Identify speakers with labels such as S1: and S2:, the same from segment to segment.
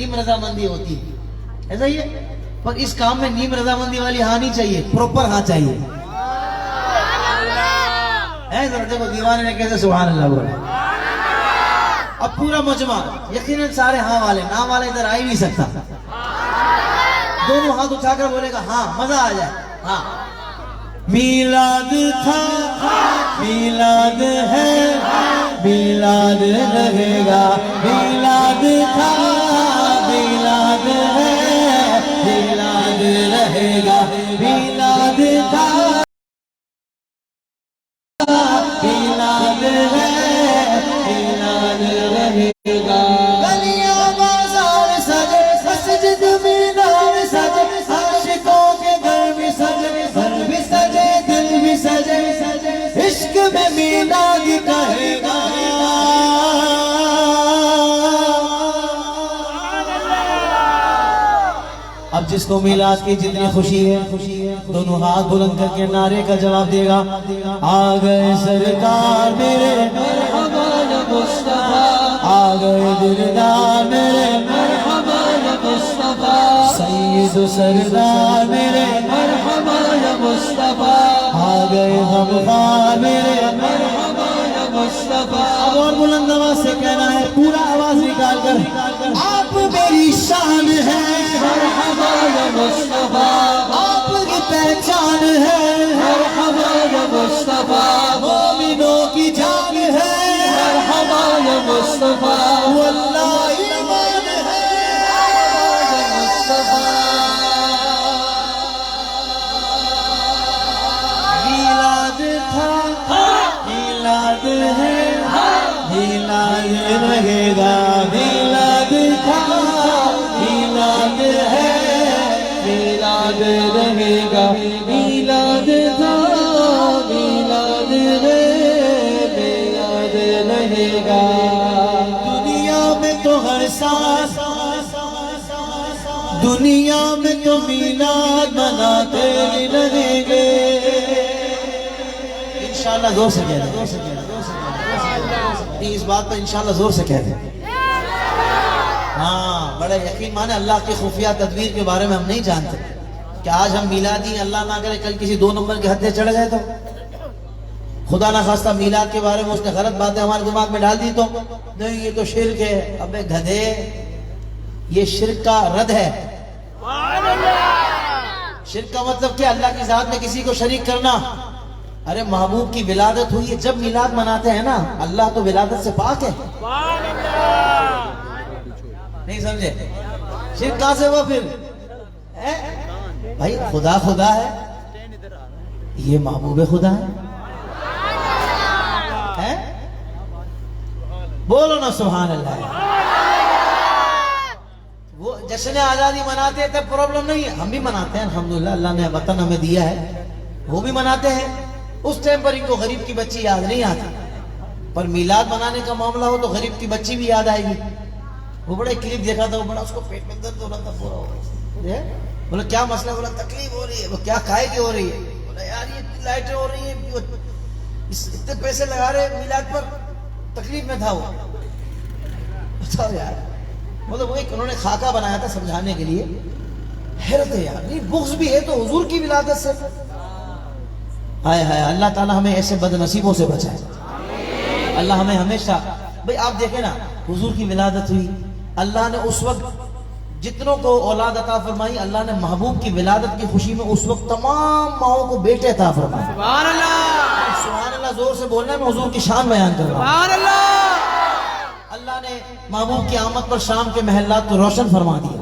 S1: नीम रजामंदी होती है, ऐसा ही है। पर इस काम में नीम रजामंदी वाली हाँ नहीं चाहिए, प्रॉपर हाँ चाहिए। जरा देखो दीवाने ने कैसे सुभान अल्लाह बोला। अब पूरा मजमा यकीनन सारे हाँ वाले, ना वाले इधर आ ही नहीं सकता। दोनों हाथ उठाकर बोलेगा हाँ, मजा आ जाए। हाँ, मीलाद था, मीलाद है, मीलाद लगेगा, मीलाद था, मीलाद है, मीलाद रहेगा, मीलाद था, मीलाद है, मीलाद रहेगा। गलियां बाजार सजे, मस्जिद मीनार सजे, आशिकों के घर भी सजे, घर भी सजे, दिल भी सजे, इश्क में मीलाद कहेगा। अब जिसको मीलाद की जितनी खुशी है, दोनों हाथ बुलंद करके नारे का जवाब देगा। आ गए सरकार मेरे मरहबा या मुस्तफा, आ गए दिलदार मेरे मरहबा या मुस्तफा, सैयद सरदार मेरे मरहबा या मुस्तफा, आ गए गमखार मेरे मरहबा या मुस्तफा। अब और बुलंद आवाज से कहना है, पूरा आवाज निकाल कर, आप मेरी शान है मरहबा या मुस्तफा, आपकी पहचान है मरहबा या मुस्तफा, मोमिनों की जान है मरहबा या मुस्तफा, वल्लाह ईमान है या मुस्तफा। मीलाद था, मीलाद है, मीलाद रहेगा, मीलाद था, मीलाद है, मीलाद रहेगा, मीलाद था, मीलाद है, मीलाद रहेगा। दुनिया में तो हर साल, दुनिया में तो मीलाद मनाते रहेंगे। इंशाल्लाह जोर से कह दे, जोर से कह दे, इस बात पर इंशाल्लाह जोर से कह दे। हाँ, बड़ा यकीन माने, अल्लाह की खुफिया तदबीर के बारे में हम नहीं जानते कि आज हम मिलादी, अल्लाह ना करे कल किसी 2 नंबर के हत्थे चढ़ गए तो, खुदा ना खास्ता मिलाद के बारे में उसने गलत बातें हमारे दिमाग में डाल दी तो, नहीं ये तो शिर्क है। अबे गधे, ये शिर्क का रद है। शिर्क का मतलब क्या? अल्लाह की जात में किसी को शरीक करना। अरे महबूब की विलादत हुई है, जब मिलाद मनाते हैं ना, अल्लाह तो विलादत से पाक है। नहीं समझे? शिर्क कहां से हुआ फिर? भाई खुदा खुदा है, ये महबूब खुदा है? बोलो ना सुभान अल्लाह। वो जश्न आजादी मनाते हैं तब प्रॉब्लम नहीं है, हम भी मनाते हैं अल्हम्दुलिल्लाह, अल्लाह ने वतन हमें दिया है, वो भी मनाते हैं। उस टाइम पर इनको गरीब की बच्ची याद नहीं आती, पर मिलाद मनाने का मामला हो तो गरीब की बच्ची भी याद आएगी। वो बड़ा क्लिप देखा था, वो बड़ा उसको पेट में दर्द हो रहा था पूरा। बोला क्या मसला? बोला तकलीफ हो रही है। वो क्या खाए की हो रही है? बोला यार ये लाइटें हो रही है, इतने पैसे लगा रहे मिलाद पर, तकलीफ में था वो। बताओ यार, मतलब वो एक उन्होंने खाका बनाया था समझाने के लिए। हैरत है यार, ये बुग़्ज़ भी है तो हुजूर की विलादत से। हाय हाय, अल्लाह ताला हमें ऐसे बदनसीबों से बचाए। अल्लाह हमें हमेशा, भाई आप देखें ना, हुजूर की विलादत हुई, अल्लाह ने उस वक्त जितनों को औलाद अता फरमाई, अल्लाह ने महबूब की विलादत की खुशी में उस वक्त तमाम माओं को बेटे अता फरमाए। सुभान अल्लाह, सुभान अल्लाह जोर से बोलना है, मैं हुजूर की शान बयान कर रहा हूं। सुभान अल्लाह। अल्लाह ने महबूब की आमद पर शाम के महल्लात को रोशन फरमा दिया।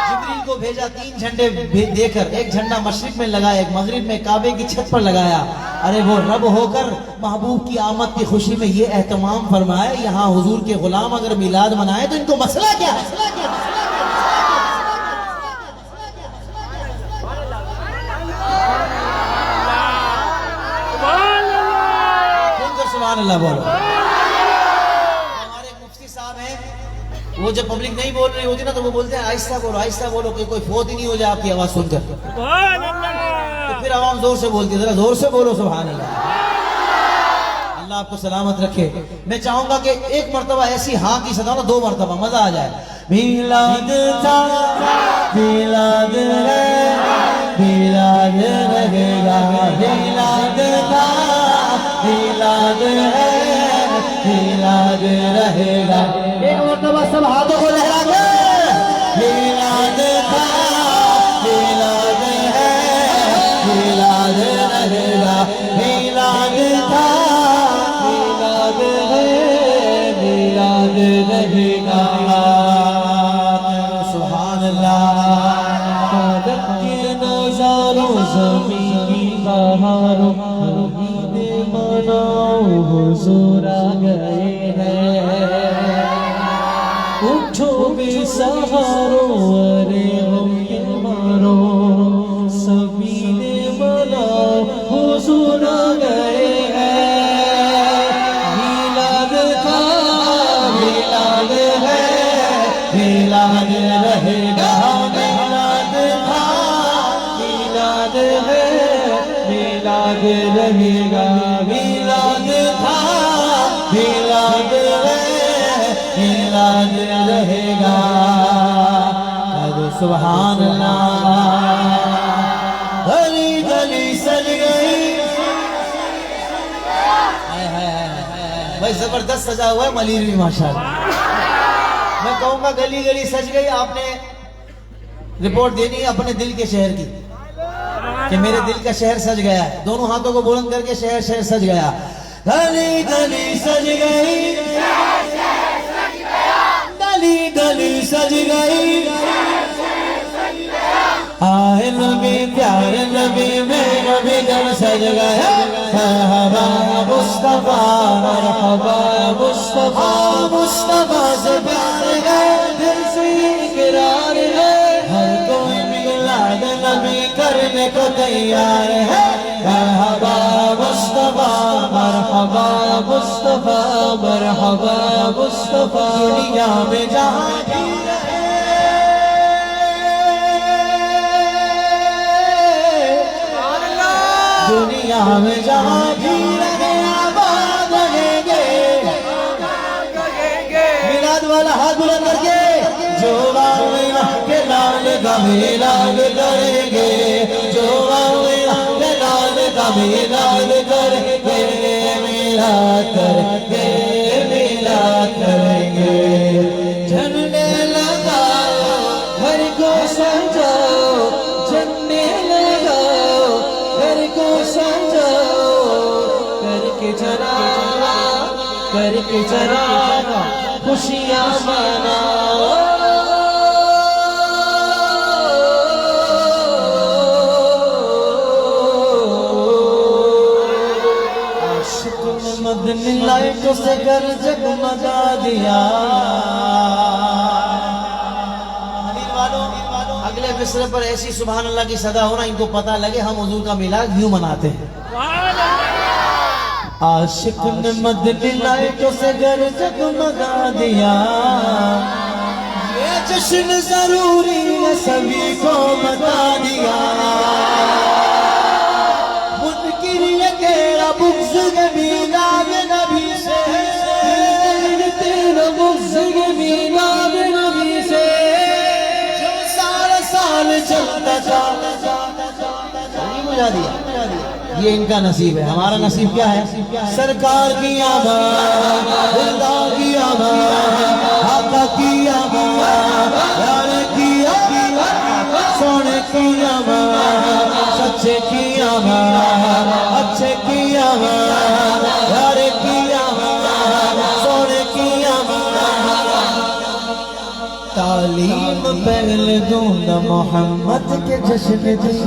S1: जिब्रील को भेजा 3 झंडे देकर, एक झंडा मशरिक में लगाया, एक मगरिब में काबे की छत पर लगाया। अरे वो रब होकर महबूब की आमद की खुशी में ये एहतमाम फरमाए, यहाँ हुजूर के गुलाम अगर मिलाद मनाए तो इनको मसला क्या है? सुभान अल्लाह बोलो। हमारे मुफ्ती साहब हैं, वो जब पब्लिक नहीं बोल रही होती ना तो वो बोलते हैं आहिस्ता बोलो, आहिस्ता बोलो, कि कोई फोत ही नहीं हो जाए आपकी आवाज सुनकर। तो फिर आवाम जोर से बोलती है, जरा जोर से बोलो सुभान अल्लाह। अल्लाह आपको सलामत रखे। मैं चाहूंगा कि एक मरतबा ऐसी हाँ की सदा ना, 2 मरतबा, मजा आ जाए। मिलाद था मिलाद है मिलाद रहेगा मिलाद था मिलाद है मिलाद रहेगा। एक मरतबा सब हाथों को लहरा के मिलाद था मिलाद है मिलाद रहेगा मिलाद था मिलाद है मिलाद रहेगा। सुभान अल्लाह। कदर के नजारों ज़मीं की बहारों महीने मनाओ हुजूर आ गए हैं। उठो बेसहारो अरे हम मारो सभी ने मनाओ हुजूर आ गए हैं। मिलाद था मिलाद है मिलाद रहेगा मिलाद था मिलाद है मिलाद रहेगा मिलाद था मिलाद है मिलाद रहेगा। सुभान अल्लाह। गली गली सज गई भाई जबरदस्त सजा हुआ है मलिर भी माशाल्लाह। मैं कहूंगा गली गली सज गई। आपने रिपोर्ट देनी है अपने दिल के शहर की कि मेरे दिल का शहर सज गया है। दोनों हाथों को बुलंद करके शहर शहर सज गया। गली गली सज गई गली गली सज गई। आए नबी प्यारे नबी मेरा भी घर सज गया। मरहबा मुस्तफा मरहबा मुस्तफा मुस्तफा से प्यार है दिल से इकरार है। हर कोई मिलाद नबी करने को तैयार है। मरहबा मुस्तफा मरहबा मुस्तफा मरहबा मुस्तफा। दुनिया में जहाँ दुनिया में जहाँ भी रहे आबाद रहेंगे। मिलाद वाला हाथ बुलंद करके जो के लाल का मिलाद करेंगे जो के लाल का मिलाद करेंगे मिलाद करेंगे मिलाद करेंगे। झंडे लगाओ घर को सजाओ झंडे लगाओ घर को सजाओ करके जरा खुशियाँ मनाओ। आशिक ने मदनी लाइटों से घर जगमगा दिया। अगले मिसरे पर ऐसी सुभान अल्लाह की सदा होना इनको पता लगे हम हुजूर का मिलाद यूं मनाते हैं। आशिक ने मदनी लाइटों से घर जगमगा दिया। ये जश्न जरूरी है सभी को बता दिया। मुनकिर ये तेरा बुग़्ज़ मिलाद नबी से तेरा बुग़्ज़ मिलाद नबी से जो सारा साल चलता बुझा दिया। ये इनका नसीब है। हमारा नसीब क्या है? सरकार की आवाज़ दिलदार की आवाज़ आका की आवाज़ यार की आवाज़ सोने की आवाज़ सच्चे की आवाज़ अच्छे की आवाज़ यार की आवाज़ सोने की आवाज़। तालीम पहले दूंगा मोहम्मद के जश्न की।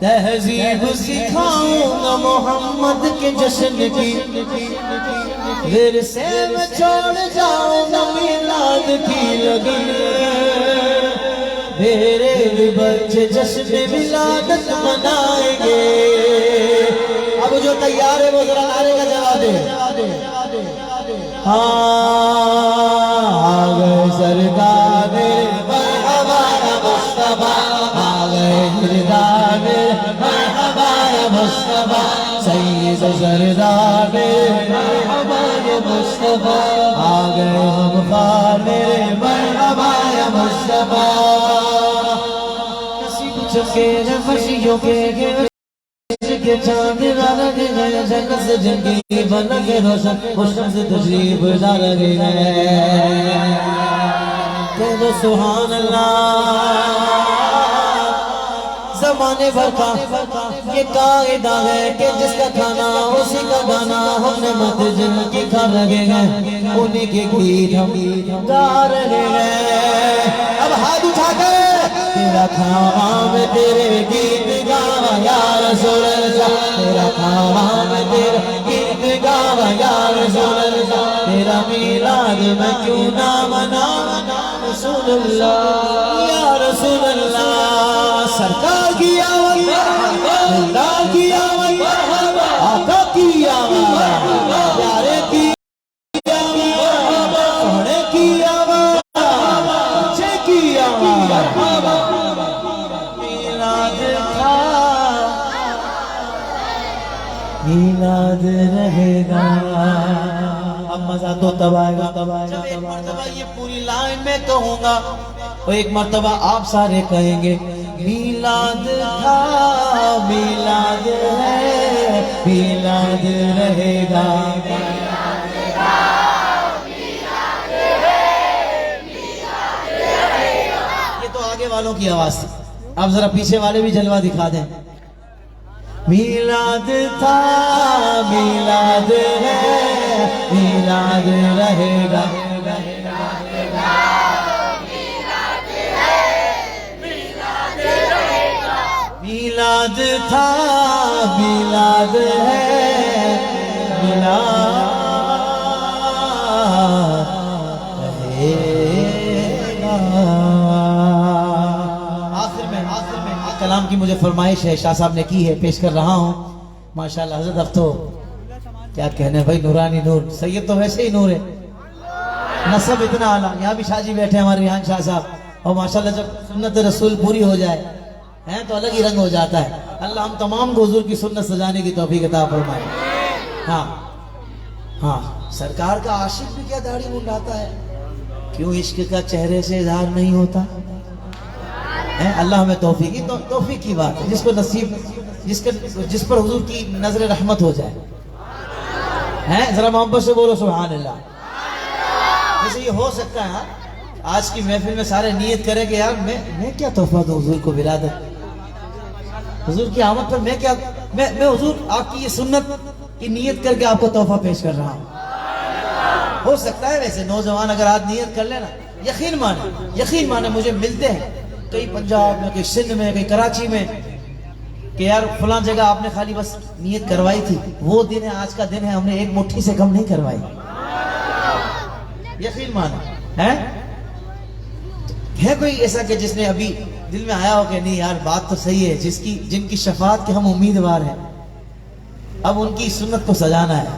S1: तहजीब सिखाऊंगा मोहम्मद के जश्न की। फिर से मैं छोड़ जाऊंगा मिलाद की लगन। मेरे भी बच्चे जश्न मिलादत मनाएंगे। अब जो तैयार है वो जरा नारे का जवाब दे। आ गए सरकार हमारा मुस्तफा आ गए सरदार हमारा मुस्तफा सैयद सरदार हमारे मुस्तफा आ गए हम खार मेरे मरहबा या मुस्तफा नसीब चुके हैं खुशियों के चांद लग गए जन्नत से जिंदगी बन के रोशन खुशम से तशरीफ ला लगे गए तो सुभान अल्लाह ज़माने भर का ये कायदा है कि जिसका खाना उसी का गाना हमने मत जिनकी खा लगे गए उन्हीं के गीत हम गा रहे हैं अब हाथ उठा कर तेरा खावा में तेरे गीत गावा या रसूल अल्लाह तेरा खावा में तेरे गीत गावा या रसूल अल्लाह तेरा मिलाद मैं क्यों ना मनावा रसूल अल्लाह या रसूल अल्लाह सरकार की आवाज़ खुदा की आवाज़ आका की आवाज़ प्यारे की आवाज़ सोने की आवाज़ अच्छे की आवाज़ मिलाद रहेगा अब मजा तो तब आएगा जब एक मर्तबा ये पूरी लाइन में कहूँगा और एक मर्तबा आप सारे कहेंगे मिलाद था मिलाद है मिलाद रहेगा ये तो आगे वालों की आवाज थी अब जरा पीछे वाले भी जलवा दिखा दें मिलाद था मिलाद है मिलाद रहेगा मिलाद था मिलाद है मिलाद रहेगा आखिर में कलाम की मुझे फरमाइश है शाह साहब ने की है पेश कर रहा हूँ माशाल्लाह हज़रत अब तो क्या कहने भाई नूरानी नूर सैयद तो वैसे ही नूर है नसब इतना आला यहाँ भी शाहजी बैठे हमारे रिहान शाह साहब और माशाल्लाह जब सुन्नत रसूल पूरी हो जाए हैं तो अलग ही रंग हो जाता है अल्लाह हम तमाम को हुजूर की सुन्नत सजाने की तौफीक अता फरमाए हाँ हाँ सरकार का आशिक भी क्या दाढ़ी मुंडाता है क्यों इश्क का चेहरे से इजहार नहीं होता है अल्लाह हमें तौफीक की बात है जिसको नसीब जिस पर हुजूर की नजर रहमत हो जाए हैं जरा मोहब्बत से बोलो सुभान अल्लाह जैसे ये हो सकता है आज की महफिल में सारे नियत करें कि यार मैं क्या तोहफा दूं हुजूर को विरादत हुजूर की आमद पर मैं हुजूर आपकी ये सुन्नत की नियत करके आपको तोहफा पेश कर रहा हूँ हो सकता है वैसे नौजवान अगर आज नियत कर लेना यकीन माने मुझे मिलते हैं कहीं पंजाब में कहीं सिंध में कहीं कराची में कि यार फलां जगह आपने खाली बस नियत करवाई थी वो दिन है आज का दिन है हमने एक मुट्ठी से कम नहीं करवाई यकीन माने है कोई ऐसा कि जिसने अभी दिल में आया हो कि नहीं यार बात तो सही है जिनकी शफाअत के हम उम्मीदवार हैं अब उनकी सुन्नत को सजाना है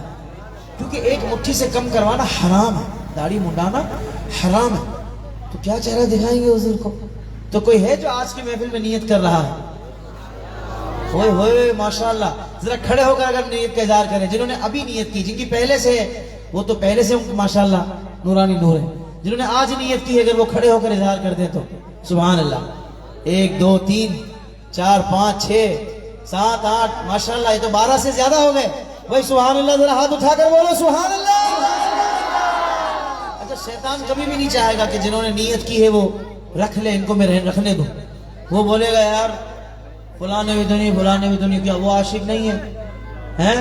S1: क्योंकि एक मुट्ठी से कम करवाना हराम है दाढ़ी मुंडाना हराम है तो क्या चेहरा दिखाएंगे हुजूर को तो कोई है जो आज की महफिल में नियत कर रहा है होए माशाल्लाह जरा खड़े होकर अगर नियत का इज़हार करें जिन्होंने अभी नियत की जिनकी पहले से है वो तो पहले से माशाल्लाह नूरानी नूर है जिन्होंने आज नियत की अगर वो खड़े होकर इज़हार कर दें तो सुभान अल्लाह 1 2 3 4 5 6 7 8 माशाल्लाह ये तो 12 से ज्यादा हो गए भाई सुभान अल्लाह जरा हाथ उठाकर बोलो सुभान अल्लाह अच्छा शैतान कभी भी नहीं चाहेगा कि जिन्होंने नियत की है वो रख ले इनको मैं रखने दूं वो बोलेगा यार फलाने भी तो नहीं क्या वो आशिक नहीं है हैं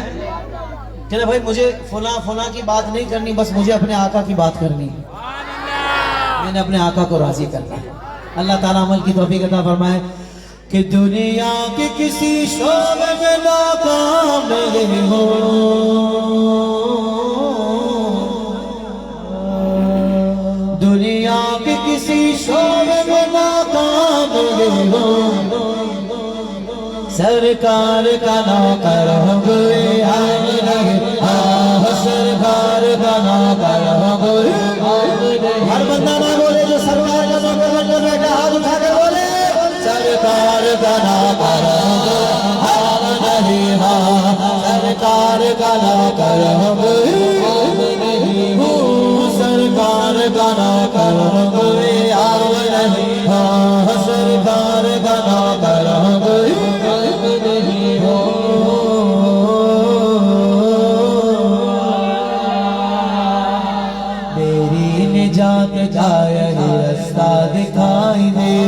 S1: कहते भाई मुझे फला की बात नहीं करनी बस मुझे अपने आका की बात करनी है मैंने अपने आका को राजी करना है अल्लाह ताला अमल की तौफीक अता फरमाए कि दुनिया के किसी शोबे में नाकाम नहीं हो दुनिया के किसी शोबे में नाकाम नहीं हो सरकार का नौकर हो गए सरकार का नौकर हो गए हर बंदा ना बोले जो सरकार का नौकर बनकर बैठा हाथ उठा के बोले सरकार का नौकर नहीं सरकार का नौकर हो गए गाना करोगे आओ नहीं, हाँ सरकार गाना करोगे नहीं हो। मेरी निजात का यही रास्ता दिखाई दे,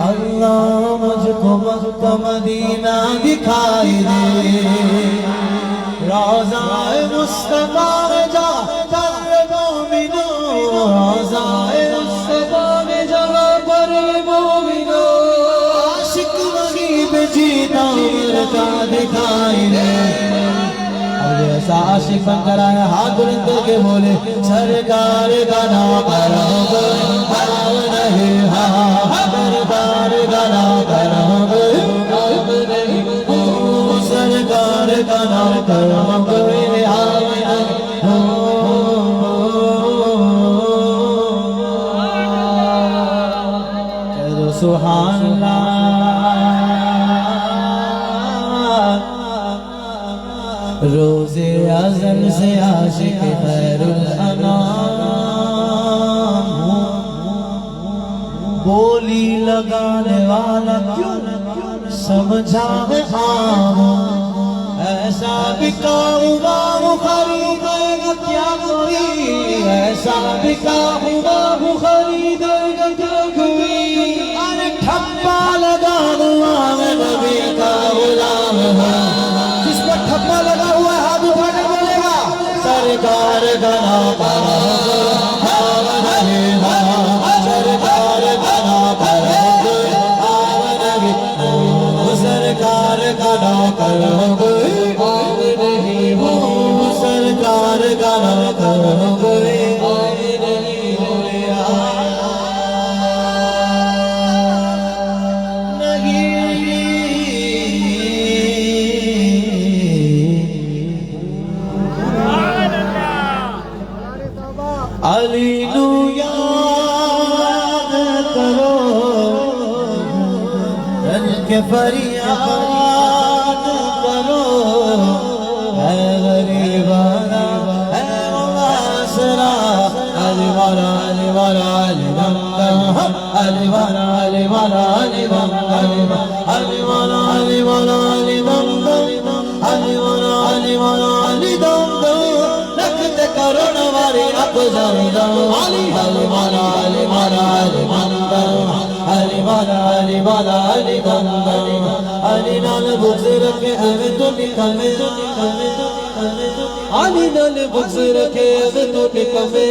S1: अल्लाह मुझको मक्का मदीना दिखाई दे। रोज़ाए मुस्तफा में जा कर मोमिनो, रोज़ाए मुस्तफा में जा पर मोमिनो, आशिक वहीं पे जीता का दिखाई दे। अब ऐसा आशिक बनकर आया, हाथ बुलंद करके बोले सरकार का नाम करोगे आओ नहीं, हाँ सरकार का नाम करोगे नहीं, सरकार का नाम करोगे आओ नहीं। चलो सुभान अल्लाह। रोज़े अज़ल से आशिक खैरुल अनाम, बोली लगाने वाला क्यों समझा है आम, ऐसा बिका हुआ वो खरीदेगा क्या कोई, ऐसा बिका हुआ वो खरीदेगा क्या कोई। अरे ठप्पा लगा हुआ मैं नबी का गुलाम हूँ, जिस पर ठप्पा लगा हुआ है हाथ उठा कर बोलेगा सरकार का नाम करोगे आओ नहीं, सरकार का नाम करोगे आओ नहीं, सरकार का नाम करोगे आओ नहीं हो, सरकार का नाम करोगे आओ नहीं हो। अली नू याद करो रन के फरियाद करो, है गरीबाना है मुआसरा, अली वाला अली वाला अली बंदा, अली वाला अली वाला अली बंदा, अली वाला अली वाला अली बंदा, अली वाला अली वाला अली बंदा, रखते करोड़ वाली अब ज़रूदा, अली वाला अली वाला अली बंदा, अली वाला अली वाला अली बंदा, अली नाल बुक्स रखे हमें तो निकमे, अली नाल बुक्स रखे हमें तो निकमे,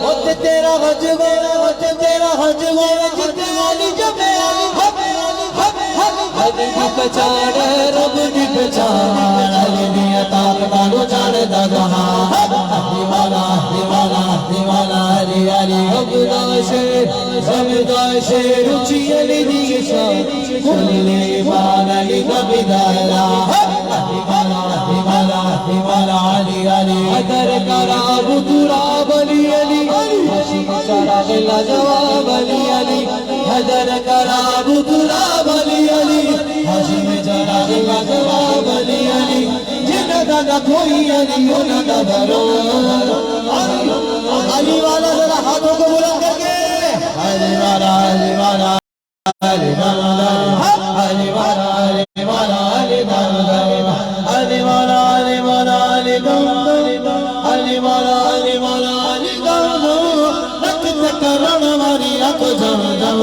S1: ओते तेरा हज गोरा, ओते तेरा हज गोरा, जिते अली जमे अली की पहचान रब की पहचान, अली दी अता तालो जाने दा जहां, दीवाना दीवाना दीवाना अली अली अबदाशे रुचि अली दी शान, कुल्ले मान अली नबी दायरा, दीवाना दीवाना दीवाना अली अली, अदर करा बुतुरा बली अली, चरा दिला जवाब अली अली, अदर करा बुतुरा बली अली, हाजी में चरा दिला जवाब अली अली, जिन्ना दा कोई अली उन्ना दा बरो, अली वाला जरा हाथों को बुलंद करके अली वाला अली वाला अली वाला अली वाला अली वाला अली वाला अली वाला अली वाला अली वाला अली वाला अली वाला अली वाला, रख करण वाली अक जम जम